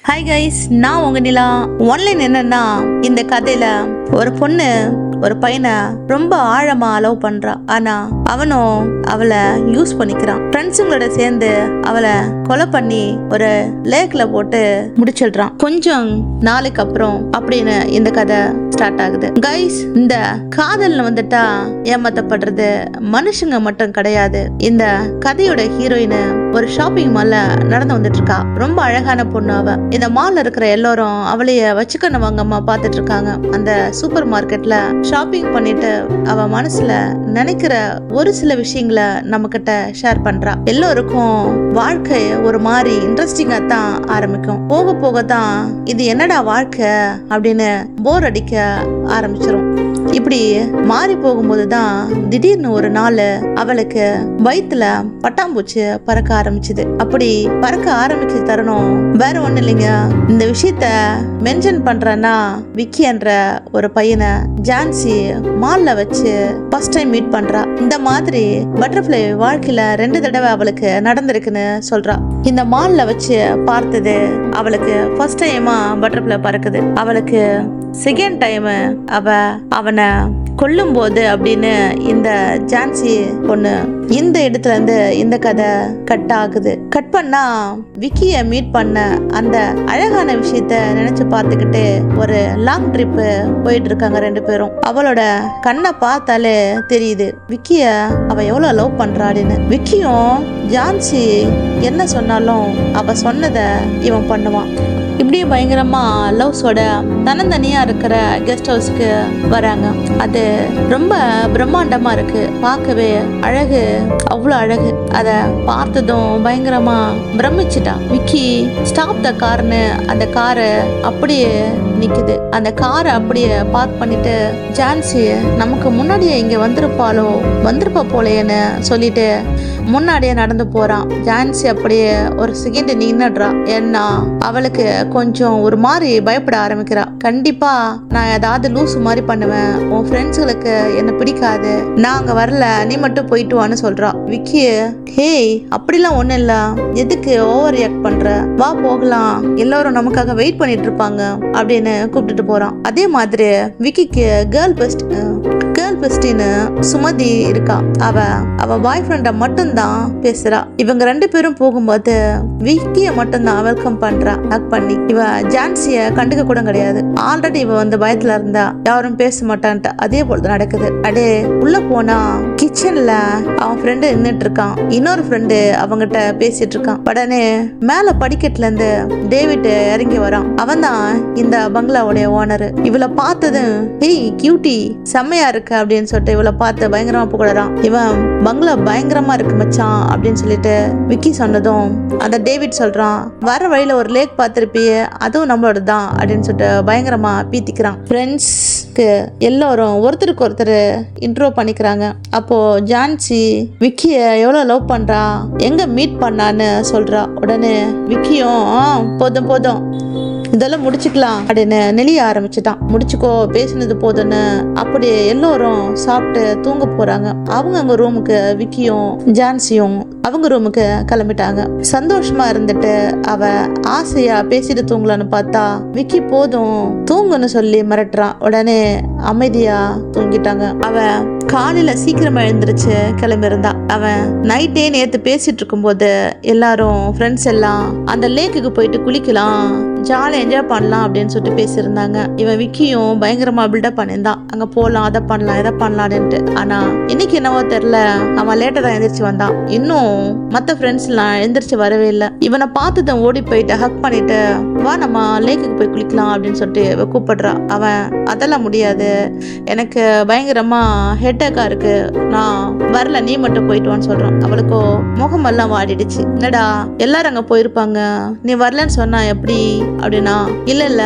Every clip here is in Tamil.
ஹாய் கைஸ், நான் உங்க நிலா. ஒன்லைன் என்னன்னா, இந்த கதையில ஒரு பொண்ணு ஒரு பையனை ரொம்ப ஆழமா லவ் பண்றா. ஆனா அவனும் அவளை யூஸ் பண்ணிக்கிறான். ஃப்ரெண்ட்ஸுங்களோட சேர்ந்து அவளை கொலை பண்ணி ஒரு லேக்ல போட்டு முடிச்சிடுறான். கொஞ்சம் நாளைக்கு அப்புறம் அப்படின்னு இந்த கதை ஸ்டார்ட் ஆகுது. கைஸ், இந்த காதல்னு வந்துட்டா ஏமாத்தப்படுறது மனுஷங்க மட்டும் கிடையாது. இந்த கதையோட ஹீரோயின் ஒரு ஷாப்பிங் மால்ல நடந்து வந்துட்டு இருக்கா. ரொம்ப அழகான பொண்ணு அவ. இந்த மால்ல இருக்கிற எல்லாரும் அவளைய வச்சுக்கணும் வாங்கம்மா பாத்துட்டு இருக்காங்க. அந்த சூப்பர் மார்க்கெட்ல ஷாப்பிங் பண்ணிட்டு அவ மனசுல நினைக்கிற ஒரு சில விஷயங்களை நம்ம கிட்ட ஷேர் பண்றா. எல்லோருக்கும் வாழ்க்கை ஒரு மாதிரி இன்ட்ரெஸ்டிங்கா தான் ஆரம்பிக்கும். போக போக தான் இது என்னடா வாழ்க்கை அப்படின்னு போர் அடிக்க ஆரம்பிச்சிரும். இப்படி மாறி போகும்போது தான் திடீர்னு ஒரு நாள் அவளுக்கு வயிற்றுல பட்டாம்பூச்சி பறக்க ஆரம்பிச்சுது. அப்படி பறக்க ஆரம்பிச்ச தருணம் வேற ஒண்ணு இல்லைங்க. இந்த விஷயத்த மென்ஷன் பண்றேன்னா, விக்கி என்ற ஒரு பையனை ஜான்சி மால்ல வச்சு ஃபர்ஸ்ட் டைம் மீட் பண்றா. இந்த மாதிரி பட்டர்ஃப்ளை வாழ்க்கையில 2 தடவை அவளுக்கு நடந்திருக்குன்னு சொல்றா. இந்த மால்ல வச்சு பார்த்தது அவளுக்கு ஃபர்ஸ்ட் டைமா பட்டர்ஃப்ளை பறக்குது. அவளுக்கு செகண்ட் டைம் அவனை கொல்லும் போது அப்படின்னு இந்த ஜான்சி பொண்ணு இந்த இடத்துல இருந்து இந்த கதை கட் ஆகுது. கட் பண்ணா விக்கிய மீட் பண்ண அந்த அழகான விஷயத்த நினைச்சு பார்த்துக்கிட்டு ஒரு லாங் ட்ரிப் போயிட்டு இருக்காங்க 2 பேரும். அவளோட கண்ணை பார்த்தாலே தெரியுது விக்கிய அவ எவ்வளவு லவ் பண்றான்னு. விக்கியும் ஜான்சி என்ன சொன்னாலும் அவ சொன்னதை இவன் பண்ணுவான். இப்படியே பயங்கரமா லவ்ஸோட தன்னந்தனியா இருக்கிற கெஸ்ட் ஹவுஸ்க்கு வராங்க. அது ரொம்ப பிரம்மாண்டமா இருக்கு. பார்க்கவே அழகு, அவ்வளோ அழகு. அதை பார்த்ததும் பயங்கரமா பிரமிச்சிட்டான். விக்கி ஸ்டாப் த கார்னு அந்த காரை அப்படியே நிக்குது. அந்த காரை அப்படியே பார்க் பண்ணிட்டு ஜான்சி நமக்கு முன்னாடியே இங்க வந்திருப்பா போலேன்னு சொல்லிட்டு முன்னாடியே நடந்து போறான். ஜான்சி அப்படியே ஒரு செகண்ட் நின்னுடுறா. ஏன்னா அவளுக்கு கொஞ்சம் ஒரு மாதிரி பயப்பட ஆரம்பிக்கிறா. கண்டிப்பா நான் ஏதாவது லூசு மாதிரி பண்ணுவேன், உன் ஃப்ரெண்ட்ஸுகளுக்கு என்ன பிடிக்காது, நான் அங்க வரல, நீ மட்டும் போயிட்டு வான்னு சொல்றா. விக்கி, ஹேய் அப்படிலாம் ஒண்ணும் இல்ல, எதுக்கு ஓவர் ரியாக்ட் பண்ற, வா போகலாம், எல்லாரும் நமக்காக வெயிட் பண்ணிட்டு இருப்பாங்க அப்படின்னு கூப்பிட்டுட்டு போறான். அதே மாதிரி விக்கிக்கு கேர்ள் பெஸ்டின்னு சுமதி இருக்கா. அவ பாய் ஃப்ரெண்ட மட்டும்தான் பேசுறா. இவங்க 2 பேரும் போகும்போது விக்கிய மட்டும்தான் வெல்கம் பண்றா. ஹக் பண்ணி இவ ஜான்சிய கண்டுக்க கூட கிடையாது. ஆல்ரெடி இவ வந்து பயத்துல இருந்தா, யாரும் பேச மாட்டான்ட்டு. அதே போல நடக்குது. அடே உள்ள போனா கிச்சன்ல அவன் ஃப்ரெண்டு நின்னுட்டு இருக்கான். இன்னொரு ஃப்ரெண்டு அவங்கிட்ட பேசிட்டு இருக்கான். உடனே மேல படிக்கட்டுல இருந்து டேவிட் இறங்கி வரான். அவன் தான் இந்த பங்களாவுடைய ஓனர். இவளை பார்த்ததும், ஹேய் கியூட்டி, செம்மையா இருக்கு அப்படின்னு சொல்லிட்டு இவளை பார்த்து பயங்கரமா புகழறான். இவன் பங்களா பயங்கரமா இருக்கு மச்சான் அப்படின்னு சொல்லிட்டு விக்கி சொன்னதும் அந்த டேவிட் சொல்றான், வர வழியில ஒரு லேக் பார்த்திருப்பியே, அதுவும் நம்மளோட தான் அப்படின்னு சொல்லிட்டு பயங்கரமா பீத்திக்கிறான். ஃப்ரெண்ட்ஸ்க்கு எல்லாரும் ஒருத்தருக்கு ஒருத்தர் இன்ட்ரோ பண்ணிக்கிறாங்க. அப்போ ஜான்சி விக்கிய எவ்வளவு லவ் பண்றா, எங்க மீட் பண்ணான்னு சொல்றா. உடனே விக்கியும் போதும் இதெல்லாம் முடிச்சுக்கலாம் அப்படின்னு நெளிய ஆரம்பிச்சுட்டான். முடிச்சுக்கோ, பேசினது போதுன்னு அப்படி எல்லோரும் சாப்பிட்டு தூங்க போறாங்க. அவங்க ரூமுக்கு விக்கியும் ஜான்சியும் அவங்க ரூமுக்கு கிளம்பிட்டாங்க. சந்தோஷமா இருந்துட்டு அவ ஆசையா பேசிட்டு தூங்கலான்னு பார்த்தா விக்கி போதும் தூங்குன்னு சொல்லி மிரட்டுறான். உடனே அமைதியா தூங்கிட்டாங்க. அவ காலையில சீக்கிரமா எழுந்திருச்சு கிளம்பிருந்தா. அவன் நைட்டே நேத்து பேசிட்டு இருக்கும் போது எல்லாரும் ஃப்ரெண்ட்ஸ் எல்லாம் அந்த லேக்குக்கு போயிட்டு குளிக்கலாம், ஜாலியா என்ஜாய் பண்ணலாம் அப்படின்னு சொல்லிட்டு பேசியிருந்தாங்க. இவன் விக்கியும் பயங்கரமா பில்டப் பண்ணியிருந்தான், அங்க போலாம், அதை பண்ணலாம், இதை பண்ணலான்ட்டு. ஆனா இன்னைக்கு என்னவோ தெரியல, அவன் லேட்டா தான் எந்திரிச்சு வந்தான். இன்னும் மத்த ஃப்ரெண்ட்ஸ் எல்லாம் எந்திரிச்சு வரவே இல்லை. இவனை பார்த்துதான் ஓடி போயிட்டு ஹக் பண்ணிட்டு, வா நம்ம லேக்குக்கு போய் குளிக்கலாம் அப்படின்னு சொல்லிட்டு கூப்பிடுறா. அவன் அதெல்லாம் முடியாது, எனக்கு பயங்கரமா ஹெட்டேக்கா இருக்கு, நான் வரல, நீ மட்டும் போயிட்டு வான்னு சொல்றான். அவளுக்கோ முகமெல்லாம் வாடிடுச்சு. என்னடா எல்லாரும் அங்க போயிருப்பாங்க, நீ வரலன்னு சொன்னா எப்படி அப்படின்னா, இல்ல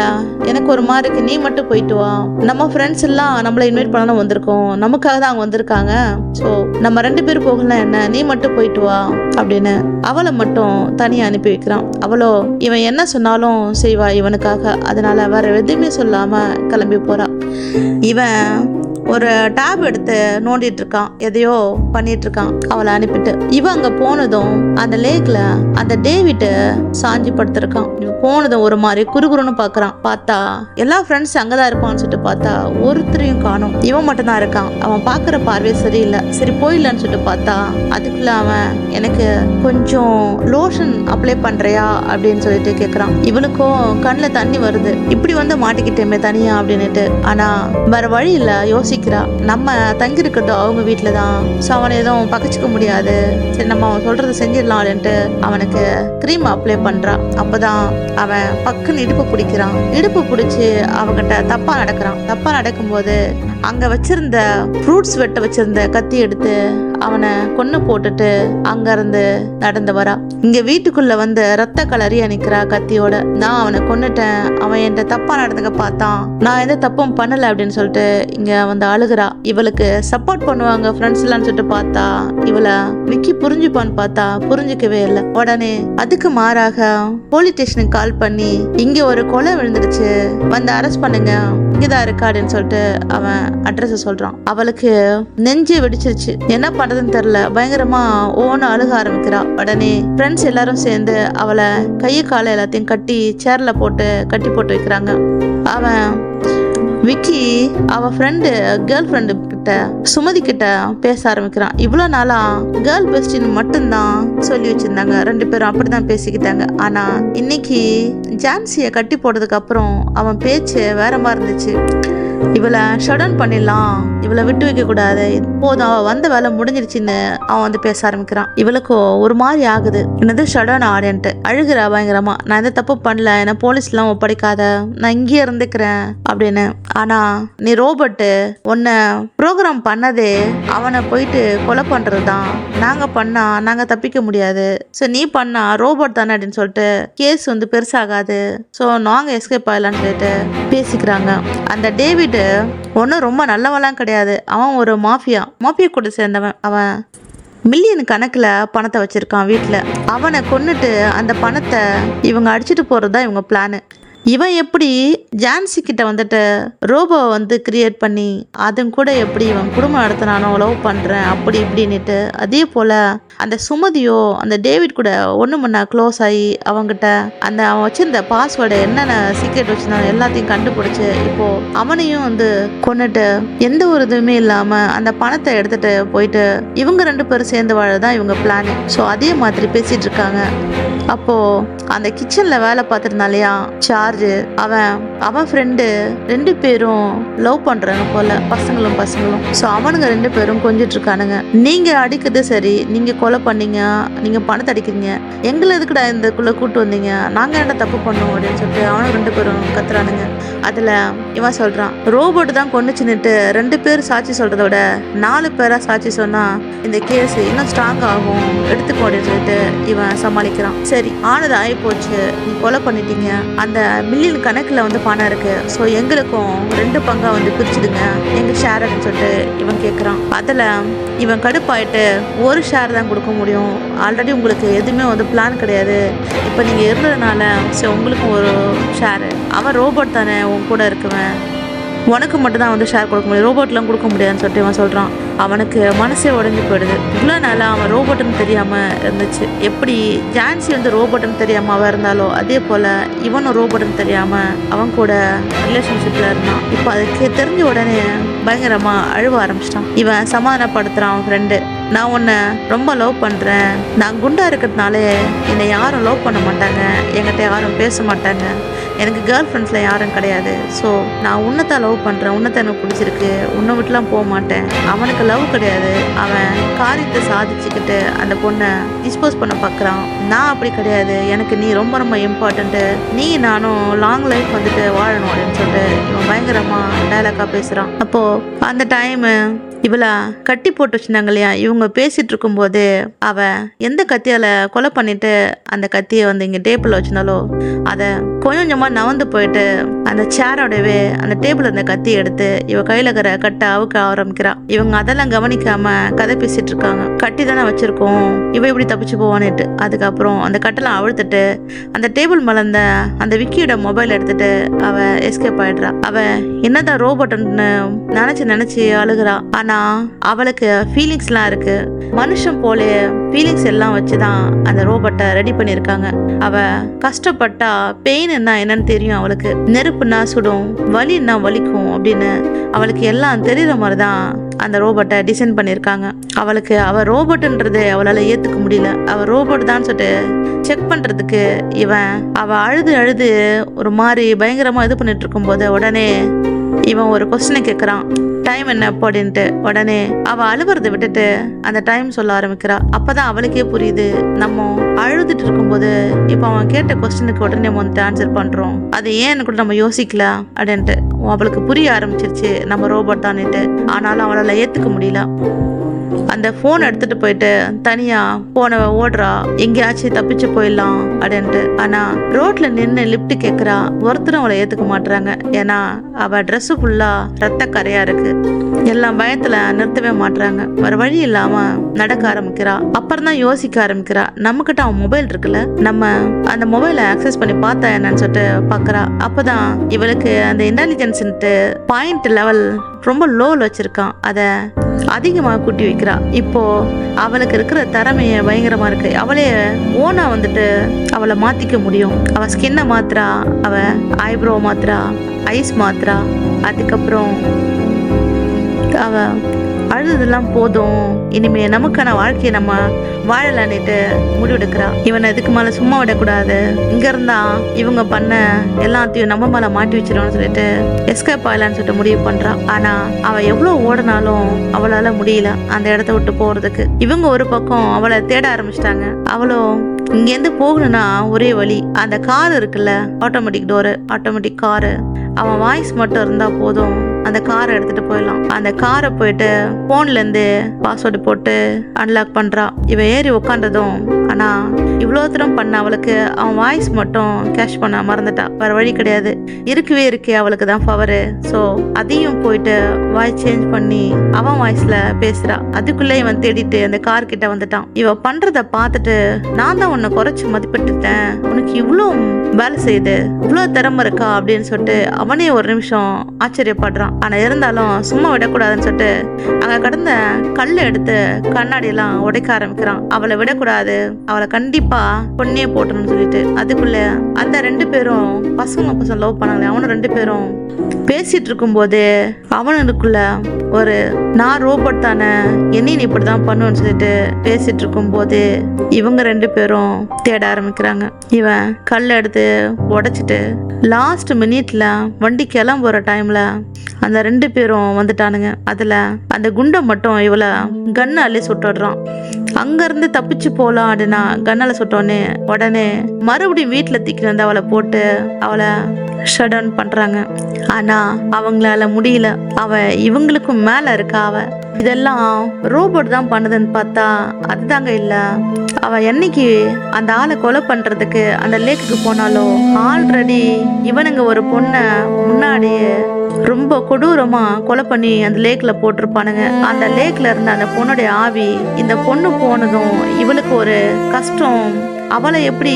எனக்கு ஒரு மாதிரி இருக்கு, நீ மட்டும் போயிட்டு வா, நம்ம ஃப்ரெண்ட்ஸ் எல்லாம் நம்மள இன்வைட் பண்ணலாம் வந்திருக்கோம், நமக்காக தான் அவங்க வந்திருக்காங்க, ஸோ நம்ம 2 பேரும் போகலாம், என்ன நீ மட்டும் போயிட்டு வா அப்படின்னு அவளை மட்டும் தனியா அனுப்பி வைக்கிறான். அவளோ இவன் என்ன சொன்னாலும் செய்வா இவனுக்காக. அதனால வேற எதுவுமே சொல்லாம கிளம்பி போறா. இவன் ஒரு டேப் எடுத்து நோண்டிட்டு இருக்கான், எதையோ பண்ணிட்டு இருக்கான் அவளை அனுப்பிட்டு. இவன் அங்க போனதும் அந்த லேக்ல அந்த டேவிட் சாஞ்சி படுத்திருக்கான். போனதும் ஒரு மாதிரி குறுகுறுன்னு பாக்குறான். பார்த்தா எல்லா ஃப்ரெண்ட்ஸ் அங்கதான் இருப்பான்னு சொல்லிட்டு பார்த்தா ஒருத்தரையும் காணும். இவன் மட்டும் தான் இருக்கான். அவன் பாக்குற பார்வை சரியில்லை. சரி போயிடலான்னு சொல்லிட்டு பார்த்தா அதுக்குள்ள அவன் எனக்கு கொஞ்சம் லோஷன் அப்ளை பண்றியா அப்படின்னு சொல்லிட்டு கேக்குறான். இவளுக்கும் கண்ணுல தண்ணி வருது. இப்படி வந்து மாட்டிக்கிட்டேமே தனியா அப்படின்னுட்டு. ஆனா வேற வழி இல்ல, யோசிக்கிறா. நம்ம தங்கி இருக்கிறது அவங்க வீட்டுலதான். சோ அவனை எதுவும் பகச்சிக்க முடியாது. சரி நம்ம அவன் சொல்றதை செஞ்சிடலாம் அப்படின்ட்டு அவனுக்கு கிரீம் அப்ளை பண்றா. அப்பதான் அவன் பக்குன்னு இடுப்பு பிடிக்கிறான். இடுப்பு பிடிச்சி அவகிட்ட தப்பா நடக்கிறான். தப்பா நடக்கும்போது அங்க வச்சிருந்த ஃப்ரூட்ஸ் வெட்ட வச்சிருந்த கத்தி எடுத்து அவனை கொன்னு போட்டுட்டு அங்க இருந்து நடந்து வரா. இங்க வீட்டுக்குள்ள வந்து ரத்த கலரியா நிக்கிறா கத்தியோட. நான் அவனை கொன்னுட்டேன், அவன் என்கிட்ட தப்பா நடந்துக்க பார்த்தான், நான் எந்த தப்பும் பண்ணல அப்படின்னு சொல்லிட்டு இங்க வந்து அழுகுறா. இவளுக்கு சப்போர்ட் பண்ணுவாங்க ஃப்ரெண்ட்ஸ் எல்லாம் சொல்லிட்டு பார்த்தா இவளை விக்கி புரிஞ்சுப்பான்னு பார்த்தா புரிஞ்சுக்கவே இல்லை. உடனே அதுக்கு மாறாக போலீஸ் ஸ்டேஷனுக்கு கால் பண்ணி இங்க ஒரு கொலை விழுந்துடுச்சு, வந்து அரெஸ்ட் பண்ணுங்க, இங்கதான் இருக்கா அப்படின்னு சொல்லிட்டு அவன் அட்ரஸ் சொல்றான். அவளுக்கு நெஞ்சு வெடிச்சிருச்சு. என்ன பண்றதுன்னு தெரியல. பயங்கரமா ஓன்னு அழுக ஆரம்பிக்கிறா. உடனே ஃப்ரெண்ட்ஸ் எல்லாரும் சேர்ந்து அவளை கையை காலை எல்லாத்தையும் கட்டி சேர்ல போட்டு கட்டி போட்டு வைக்கிறாங்க. அவன் விக்கி அவ ஃப்ரெண்டு கேர்ள் ஃப்ரெண்டு கிட்ட சுமதி கிட்ட பேச ஆரம்பிக்கிறான். இவ்வளவு நாளா கேர்ள் பெஸ்டின்னு மட்டும்தான் சொல்லி வச்சிருந்தாங்க. 2 பேரும் அப்படிதான் பேசிக்கிட்டாங்க. ஆனா இன்னைக்கு ஜான்சிய கட்டி போட்டதுக்கு அப்புறம் அவன் பேச்சு வேற மாதிரி இருந்துச்சு. இவளை ஷட் டவுன் பண்ணிடலாம், இவளை விட்டு வைக்க கூடாது, போதும் அவ வந்த வேலை முடிஞ்சிருச்சுன்னு அவன் வந்து பேச ஆரம்பிக்கிறான். இவளுக்கும் ஒரு மாதிரி ஆகுது. என்னது ஷட் டவுன் ஆடியன்ட்டு அழுகிறா பயங்கரமா. நான் எந்த தப்பு பண்ணல, என்ன போலீஸ் எல்லாம் ஒப்படைக்காத, நான் இங்கேயே இருந்துக்கிறேன் அப்படின்னு. ஆனா நீ ரோபோட்டு உன்னை ப்ரோக்ராம் பண்ணதே அவனை போயிட்டு கொலை பண்றதுதான். நாங்க தப்பிக்க முடியாது. ஸோ நீ பண்ணா ரோபோட் தானே அப்படின்னு சொல்லிட்டு கேஸ் வந்து பெருசாகாது. ஸோ நாங்க எஸ்கேப் ஆகலான்னு சொல்லிட்டு பேசிக்கிறாங்க. அந்த டேவிட் ஒன்னும் ரொம்ப நல்லவெல்லாம் கிடையாது. அவன் ஒரு மாஃபியா கூட சேர்ந்தவன். அவன் மில்லியன் கணக்கில் பணத்தை வச்சிருக்கான் வீட்டில். அவனை கொன்னுட்டு அந்த பணத்தை இவங்க அடிச்சுட்டு போறதுதான் இவங்க பிளானு. இவன் எப்படி ஜான்சி கிட்ட வந்துட்டு ரோபோ வந்து கிரியேட் பண்ணி அதுவும் கூட எப்படி இவன் குடும்பம் நடத்தினானோ, லவ் பண்றேன் அப்படி இப்படின்னுட்டு, அதே போல அந்த சுமதியோ அந்த டேவிட் கூட ஒன்று முன்னா க்ளோஸ் ஆகி அவங்ககிட்ட அந்த அவன் வச்சிருந்த பாஸ்வேர்டு என்னென்ன சீக்ரெட் வச்சிருந்தானோ எல்லாத்தையும் கண்டுபிடிச்சு இப்போ அவனையும் வந்து கொன்னுட்டு எந்த ஒரு இதுவுமே இல்லாம அந்த பணத்தை எடுத்துட்டு போயிட்டு இவங்க 2 பேரும் சேர்ந்து வாழதான் இவங்க பிளான். ஸோ அதே மாதிரி பேசிட்டு இருக்காங்க. அப்போ அந்த கிச்சன்ல வேலை பார்த்துருந்தாலையா சார்ஜ், அவன் ஃப்ரெண்டு 2 பேரும் லவ் பண்றாங்க போல, பசங்களும். ஸோ அவனுங்க 2 பேரும் கொஞ்சிட்டு இருக்கானுங்க. நீங்க அடிக்கிறது சரி, நீங்க கொலை பண்ணீங்க, நீங்க பணத்தை அடிக்கிறீங்க, எங்களை எதுக்குடா இதுக்குள்ள கூட்டு வந்தீங்க, நாங்க என்ன தப்பு பண்ணோம் அப்படின்னு சொல்லிட்டு அவனும் 2 பேரும் கத்துறானுங்க. அதுல இவன் சொல்றான், ரோபோட் தான் கொண்டுச்சுன்னுட்டு 2 பேர் சாட்சி சொல்றத விட 4 பேரா சாட்சி சொன்னா இந்த கேஸ் இன்னும் ஸ்ட்ராங் ஆகும், எடுத்துக்கோ அப்படின்னு சொல்லிட்டு இவன் சமாளிக்கிறான். சரி ஆனது ஆகி போச்சு, நீ கொலை பண்ணிட்டீங்க, அந்த மில்லியன் கணக்கில் வந்து பணம் இருக்கு, ஸோ எங்களுக்கும் 2 பங்கா வந்து பிரிச்சுடுங்க, எங்க ஷேர் அப்படின்னு சொல்லிட்டு இவன் கேட்குறான். அதில் இவன் கடுப்பாயிட்டு ஒரு ஷேர் தான் கொடுக்க முடியும், ஆல்ரெடி உங்களுக்கு எதுவுமே வந்து பிளான் கிடையாது, இப்போ நீங்கள் இருந்ததுனால ஸோ உங்களுக்கும் ஒரு ஷேரு, அவன் ரோபோட் தானே உன் கூட இருக்குவன், உனக்கு மட்டும் தான் வந்து ஷேர் கொடுக்க முடியும், ரோபோட்லாம் கொடுக்க முடியாதுன்னு சொல்லிட்டு இவன் சொல்கிறான். அவனுக்கு மனசே உடஞ்சி போயிடுது. இவ்வளோ நாளாக அவன் ரோபோட்டுன்னு தெரியாமல் இருந்துச்சு. எப்படி ஜான்சி வந்து ரோபோட்டுன்னு தெரியாமல் அவன் இருந்தாலோ அதே போல் இவனும் ரோபோட்டுன்னு தெரியாமல் அவன் கூட ரிலேஷன்ஷிப்பில் இருந்தான். இப்போ அதுக்கு தெரிஞ்ச உடனே பயங்கரமாக அழுவ ஆரம்பிச்சிட்டான். இவன் சமாதானப்படுத்துகிறான் அவன் ஃப்ரெண்டு, நான் உன்னை ரொம்ப லவ் பண்ணுறேன், நான் குண்டா இருக்கிறதுனாலே என்னை யாரும் லவ் பண்ண மாட்டாங்க, என்கிட்ட யாரும் பேச மாட்டாங்க, எனக்கு கேர்ள் ஃப்ரெண்ட்ஸில் யாரும் கிடையாது, ஸோ நான் உன்னைத்தான் லவ் பண்ணுறேன், உன்னைத்தான் எனக்கு பிடிச்சிருக்கு, உன்னை விட்டுலாம் போக மாட்டேன். அவனுக்கு லவ் கிடையாது, அவன் காரியத்தை சாதிச்சுக்கிட்டு அந்த பொண்ணை டிஸ்போஸ் பண்ண பார்க்குறான். நான் அப்படி கிடையாது, எனக்கு நீ ரொம்ப ரொம்ப இம்பார்ட்டண்ட்டு, நீ நானும் லாங் லைஃப் வந்துட்டு வாழணும் அப்படின்னு சொல்லிட்டு இவன் பயங்கரமாக டைலாக்காக பேசுகிறான். அப்போது அந்த டைமு இவளை கட்டி போட்டு வச்சிருந்தாங்க இல்லையா, இவங்க பேசிட்டு இருக்கும்போது அவ எந்த கத்தியால கொலை பண்ணிட்டு அந்த கத்தியை வந்து இங்க டேபிள் வச்சிருந்தாலோ அதை கொஞ்சம் கொஞ்சமா நவந்து போயிட்டு அந்த சேரோடவே அந்த டேபிள் அந்த கத்தி எடுத்து இவ கையில இருக்கிற கட்டை அவுக்க ஆரம்பிக்கிறா. இவங்க அதெல்லாம் கவனிக்காம கதை பேசிட்டு இருக்காங்க. கட்டி தானே வச்சிருக்கோம், இவ இப்படி தப்பிச்சு போவானேட்டு. அதுக்கப்புறம் அந்த கட்டெல்லாம் அழுத்துட்டு அந்த டேபிள் மலர்ந்த அந்த விக்கியோட மொபைல் எடுத்துட்டு அவ எஸ்கேப் ஆயிடுறா. அவ என்னதான் ரோபோட்னு நினைச்சு அழுகிறா. ஆனா அவளுக்கு ஃபீலிங்ஸ் எல்லாம் இருக்கு. மனுஷன் போல ஃபீலிங்ஸ் எல்லாம் வச்சுதான் அந்த ரோபோட்டை ரெடி பண்ணிருக்காங்க. அவ கஷ்டப்பட்டா பெயின் என்னன்னு தெரியும் அவளுக்கு. நெருப்புனா சுடும், வலின்னா வலிக்கும் அப்படின்னு அவளுக்கு எல்லாம் தெரியுற மாதிரிதான் அந்த ரோபோட்டை டிசைன் பண்ணியிருக்காங்க. அவளுக்கு அவ ரோபோட்ன்றது அவளால ஏத்துக்க முடியல. அவ ரோபோட் தான் சொல்லிட்டு செக் பண்றதுக்கு அவ அழுது ஒரு மாதிரி பயங்கரமா இது பண்ணிட்டு இருக்கும் போது உடனே இவன் ஒரு கொஸ்டினை கேட்கறான், டைம் என்ன அப்படின்ட்டு. உடனே அவ அழுவுறதை விட்டுட்டு அந்த டைம் சொல்ல ஆரம்பிக்கிறா. அப்பதான் அவளுக்கே புரியுது, நம்ம அழுதுட்டு இருக்கும்போது இப்ப அவன் கேட்ட கொஸ்டினுக்கு உடனே வந்து ஆன்சர் பண்றோம், அது ஏன்னு கூட நம்ம யோசிக்கல அப்படின்ட்டு அவளுக்கு புரிய ஆரம்பிச்சிருச்சு நம்ம ரோபோட் தான்ட்டு. ஆனாலும் அவளால ஏத்துக்க முடியல. அந்த போன் எடுத்துட்டு போயிட்டு தனியா போன ஓடுறா, எங்கேயாச்சும் தப்பிச்சு போயிடலாம் அப்படின்ட்டு. ஆனா ரோட்ல நின்று லிப்ட் கேக்குறா. ஒருத்தரும் அவளை ஏத்துக்க மாட்டாங்க. ஏன்னா அவ ட்ரெஸ் ஃபுல்லா ரத்த கரையா இருக்கு. எல்லாம் பயத்துல நிறுத்தவே மாட்டாங்க. வேற வழி இல்லாம நடக்க ஆரம்பிக்கிறா. அப்புறம் தான் யோசிக்க ஆரம்பிக்கிறா, நம்ம கிட்ட அவன் மொபைல் இருக்குல்ல, நம்ம அந்த மொபைலை ஆக்சஸ் பண்ணி பார்த்தா என்னன்னு சொல்லிட்டு பாக்குறா. அப்பதான் இவளுக்கு அந்த இன்டெலிஜென்ஸ் பாயிண்ட் லெவல் ரொம்ப லோவில் வச்சிருக்கான். அதை அதிகமாக கூட்டி வைக்கிறா. இப்போ அவளுக்கு இருக்கிற திறமைய பயங்கரமா இருக்கு. அவளே ஓனா வந்துட்டு அவளை மாத்திக்க முடியும். அவ ஸ்கின்னை மாத்திரா, அவ ஐப்ரோ மாத்திரா, ஐஸ் மாத்திரா. அதுக்கப்புறம் அவ அழுதெல்லாம் போதும், இனிமே நமக்கான வாழ்க்கையை நம்ம வாழலான்னுட்டு முடிவெடுக்கிறா. இவனை இதுக்கு மேல சும்மா விடக்கூடாது, இங்க இருந்தா இவங்க பண்ண எல்லாத்தையும் நம்ம மேல மாட்டி வச்சிருவோம்னு சொல்லிட்டு எஸ்கேப் ஆகலான்னு சொல்லிட்டு முடிவு பண்றா. ஆனா அவ எவ்வளவு ஓடினாலும் அவளால முடியல அந்த இடத்த விட்டு போறதுக்கு. இவங்க ஒரு பக்கம் அவளை தேட ஆரம்பிச்சிட்டாங்க. அவளும் இங்கேருந்து போகணும்னா ஒரே வழி, அந்த கார் இருக்குல்ல, ஆட்டோமேட்டிக் டோரு, ஆட்டோமேட்டிக் காரு, அவன் வாய்ஸ் மட்டும் இருந்தா போதும் அந்த காரை எடுத்துட்டு போயிடலாம். அந்த காரை போயிட்டு போன்ல இருந்து பாஸ்வேர்டு போட்டு அன்லாக் பண்றா. இவ ஏறி உட்காண்டதும், ஆனா இவ்வளவு தூரம் பண்ண அவளுக்கு அவன் வாய்ஸ் மட்டும் கேஷ் பண்ண மறந்துட்டா. வேற வழி கிடையாது, இருக்கே அவளுக்கு தான் பவரு. ஸோ அதையும் போயிட்டு வாய்ஸ் சேஞ்ச் பண்ணி அவன் வாய்ஸ்ல பேசுறா. அதுக்குள்ள இவன் தேடிட்டு அந்த கார் கிட்ட வந்துட்டான். இவ பண்றத பார்த்துட்டு, நான் தான் உன்னை குறைச்சு மதிப்பிட்டுட்டேன், உனக்கு இவ்வளோ வேலை செய்யுது, இவ்வளோ திறமை இருக்கா அப்படின்னு சொல்லிட்டு அவனே ஒரு நிமிஷம் ஆச்சரியப்படுறான். ஆனா இருந்தாலும் சும்மா விடக்கூடாதுன்னு சொல்லிட்டு அங்க கடந்த கல்லை எடுத்து கண்ணாடி எல்லாம் உடைக்க ஆரம்பிக்கிறான். அவளை விடக்கூடாது, அவளை கண்டிப்பா பொண்ணே போட்டணும்னு சொல்லிட்டு. அதுக்குள்ள அந்த 2 பேரும் பசங்க லவ் பண்ணாங்களே, அவனும் 2 பேரும் பேசிட்டு இருக்கும் போது அவனுக்குள்ள ஒரு நான் ரோபோட் தானே, என்னையும் இப்படிதான் பண்ணுவேன்னு சொல்லிட்டு பேசிட்டு இருக்கும் போது இவங்க 2 பேரும் தேட ஆரம்பிக்கிறாங்க. இவன் கல்லை எடுத்து உடைச்சிட்டு லாஸ்ட் மினிட்ல வண்டி கிளம்புற டைம்ல அந்த 2 பேரும் வந்துட்டானுங்க. அதுல அந்த குண்டை மட்டும் இவளை கண்ணாலே சுட்டுடுறான். அங்க இருந்து தப்பிச்சு போலாம் அப்படின்னா கண்ணால சுட்டோன்னே உடனே மறுபடியும் வீட்டுல தூக்கிட்டு வந்து அவளை போட்டு அவளை ஷட் டவுன் பண்றாங்க. ஆனா அவங்களால முடியல. அவ இவங்களுக்கும் மேல இருக்கா. அவ இதெல்லாம் ரோபோட் தான் பண்ணுதுன்னு பார்த்தா அதுதாங்க இல்ல. அவ என்னைக்கு அந்த ஆளை கொலை பண்றதுக்கு அந்த லேக்குக்கு போனாலும் ஆல்ரெடி இவனுங்க ஒரு பொண்ணை முன்னாடியே ரொம்ப கொடூரமா கொலை பண்ணி அந்த லேக்ல போட்டிருப்பானுங்க. அந்த லேக்ல இருந்த அந்த பொண்ணுடைய ஆவி இந்த பொண்ணு போனதும் இவளுக்கு ஒரு கஷ்டம். அவளை எப்படி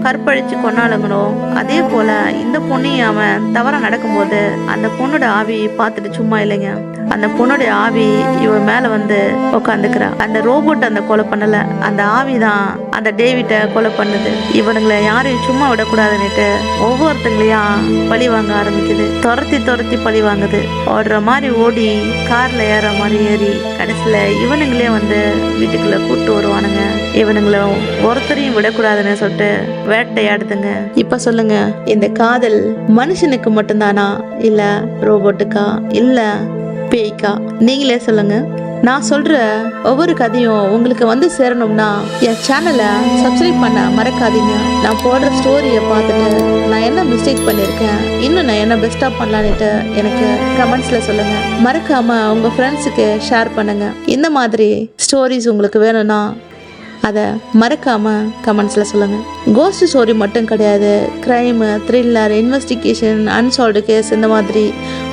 கற்பழிச்சு கொண்டாளுங்களோ அதே போல இந்த பொண்ணையும் அவன் தவறா நடக்கும்போது அந்த பொண்ணோட ஆவி பார்த்துட்டு சும்மா இல்லைங்க, அந்த பொண்ணுடைய ஆவி இவ மேல வந்து உட்காந்துக்கிறா. அந்த ரோபோட் அந்த கொலை பண்ணல, அந்த ஆவி தான் அந்த டேவிட்டை கொலை பண்ணுது. இவனுங்களை யாரையும் சும்மா விடக்கூடாதுன்னுட்டு ஒவ்வொருத்தங்களையா பழி வாங்க ஆரம்பிக்குது. துரத்தி பழி வாங்குது. ஓடுற மாதிரி ஓடி கார்ல ஏற மாதிரி ஏறி கடைசியில இவனுங்களே வந்து வீட்டுக்குள்ள கூட்டு வருவானுங்க. இவனுங்களை ஒருத்தரையும் விடக்கூடாதுன்னு சொல்லிட்டு வேட்டையாடுதுங்க. இப்ப சொல்லுங்க, இந்த காதல் மனுஷனுக்கு மட்டும்தானா இல்ல ரோபோட்டுக்கா இல்ல பேய்க்கா? நீங்களே சொல்லுங்க. நான் சொல்ற ஒவ்வொரு கதையும் உங்களுக்கு வந்து சேரணும்னா என் சேனலை சப்ஸ்கிரைப் பண்ண மறக்காதீங்க. நான் போடுற ஸ்டோரியை பார்த்துட்டு நான் என்ன மிஸ்டேக் பண்ணியிருக்கேன், இன்னும் நான் என்ன பெஸ்ட்டாக பண்ணலான்னுட்டு எனக்கு கமெண்ட்ஸில் சொல்லுங்க. மறக்காம உங்கள் ஃப்ரெண்ட்ஸுக்கு ஷேர் பண்ணுங்க. இந்த மாதிரி ஸ்டோரிஸ் உங்களுக்கு வேணும்னா அதை மறக்காம கமெண்ட்ஸில் சொல்லுங்க. கோஸ்ட் ஸ்டோரி மட்டும் கிடையாது, crime, thriller, investigation, unsolved case, இந்த மாதிரி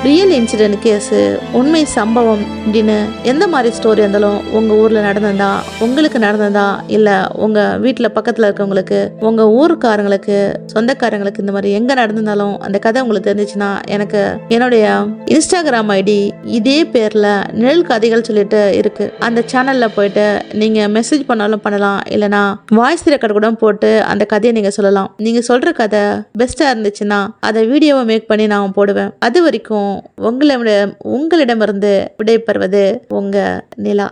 ரியல் இன்சிடென்ட் கேஸு, உண்மை சம்பவம் இப்படின்னு எந்த மாதிரி ஸ்டோரி இருந்தாலும் உங்கள் ஊரில் நடந்ததா, உங்களுக்கு நடந்ததா, இல்லை உங்கள் வீட்டில் பக்கத்தில் இருக்கவங்களுக்கு, உங்கள் ஊருக்காரங்களுக்கு, சொந்தக்காரங்களுக்கு, இந்த மாதிரி எங்கே நடந்திருந்தாலும் அந்த கதை உங்களுக்கு தெரிஞ்சிச்சுன்னா எனக்கு என்னுடைய இன்ஸ்டாகிராம் ஐடி இதே பேரில் நிழல் கதைகள் சொல்லிட்டு இருக்குது. அந்த சேனலில் போயிட்டு நீங்கள் மெசேஜ் பண்ணாலும் பண்ணலாம், இல்லைனா வாய்ஸ் ரெக்கார்ட் கூட போட்டு அந்த கதையை நீங்கள் சொல்லலாம். நீங்கள் சொல்கிற கதை பெஸ்ட்டாக இருந்துச்சுன்னா அதை வீடியோவை மேக் பண்ணி நான் போடுவேன். அது வரைக்கும் உங்களிடமிருந்து விடைபெறுவது உங்கள் நிலா.